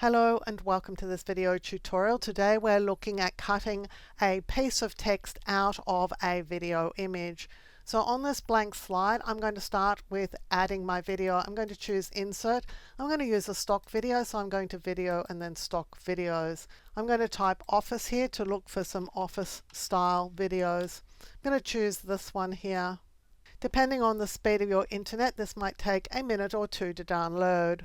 Hello and welcome to this video tutorial. Today we're looking at cutting a piece of text out of a video image. So on this blank slide, I'm going to start with adding my video. I'm going to choose Insert. I'm going to use a stock video, so I'm going to Video and then Stock Videos. I'm going to type Office here to look for some office style videos. I'm going to choose this one here. Depending on the speed of your internet, this might take a minute or two to download.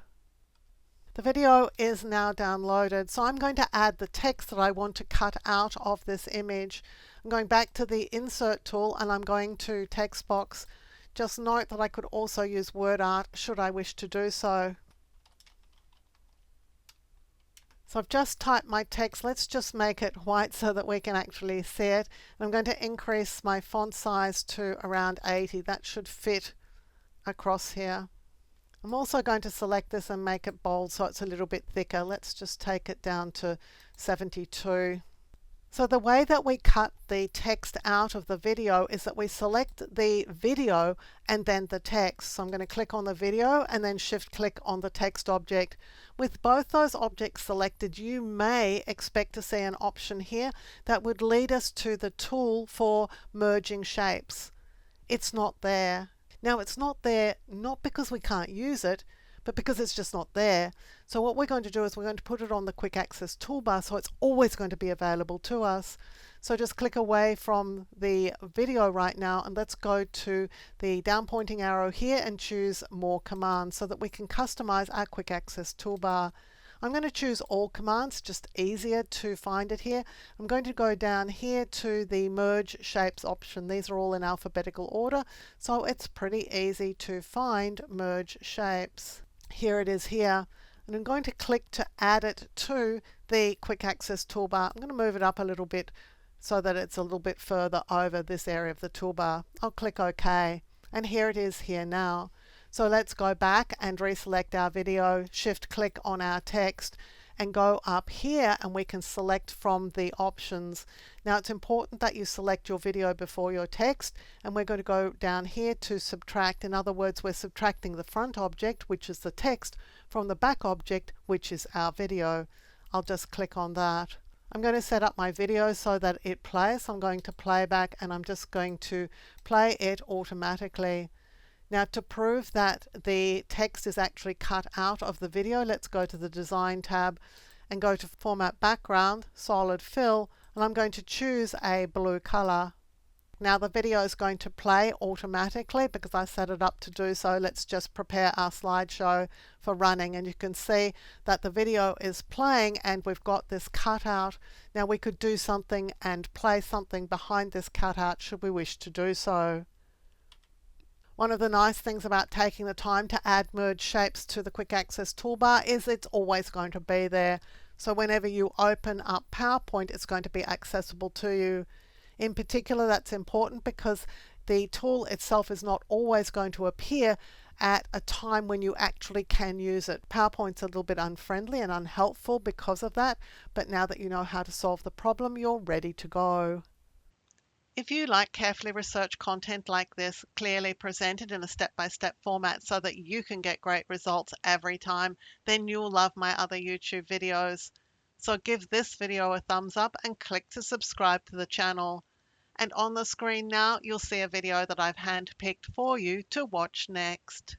The video is now downloaded, so I'm going to add the text that I want to cut out of this image. I'm going back to the Insert tool and I'm going to Text Box. Just note that I could also use Word Art should I wish to do so. So I've just typed my text. Let's just make it white so that we can actually see it. And I'm going to increase my font size to around 80. That should fit across here. I'm also going to select this and make it bold so it's a little bit thicker. Let's just take it down to 72. So the way that we cut the text out of the video is that we select the video and then the text. So I'm going to click on the video and then shift click on the text object. With both those objects selected, you may expect to see an option here that would lead us to the tool for merging shapes. It's not there. Now it's not there not because we can't use it, but because it's just not there. So what we're going to do is we're going to put it on the quick access toolbar so it's always going to be available to us. So just click away from the video right now and let's go to the down pointing arrow here and choose More Commands so that we can customize our quick access toolbar. I'm going to choose all commands, just easier to find it here. I'm going to go down here to the merge shapes option. These are all in alphabetical order, so it's pretty easy to find merge shapes. Here it is here, and I'm going to click to add it to the quick access toolbar. I'm going to move it up a little bit so that it's a little bit further over this area of the toolbar. I'll click OK, and here it is here now. So let's go back and reselect our video, shift click on our text and go up here and we can select from the options. Now it's important that you select your video before your text, and we're going to go down here to subtract. In other words, we're subtracting the front object, which is the text, from the back object, which is our video. I'll just click on that. I'm going to set up my video so that it plays. I'm going to playback and I'm just going to play it automatically. Now to prove that the text is actually cut out of the video, let's go to the Design tab and go to Format Background, Solid Fill, and I'm going to choose a blue color. Now the video is going to play automatically because I set it up to do so. Let's just prepare our slideshow for running, and you can see that the video is playing and we've got this cutout. Now we could do something and play something behind this cutout should we wish to do so. One of the nice things about taking the time to add merge shapes to the quick access toolbar is it's always going to be there. So whenever you open up PowerPoint, it's going to be accessible to you. In particular, that's important because the tool itself is not always going to appear at a time when you actually can use it. PowerPoint's a little bit unfriendly and unhelpful because of that, but now that you know how to solve the problem, you're ready to go. If you like carefully researched content like this, clearly presented in a step-by-step format so that you can get great results every time, then you'll love my other YouTube videos. So give this video a thumbs up and click to subscribe to the channel. And on the screen now, you'll see a video that I've handpicked for you to watch next.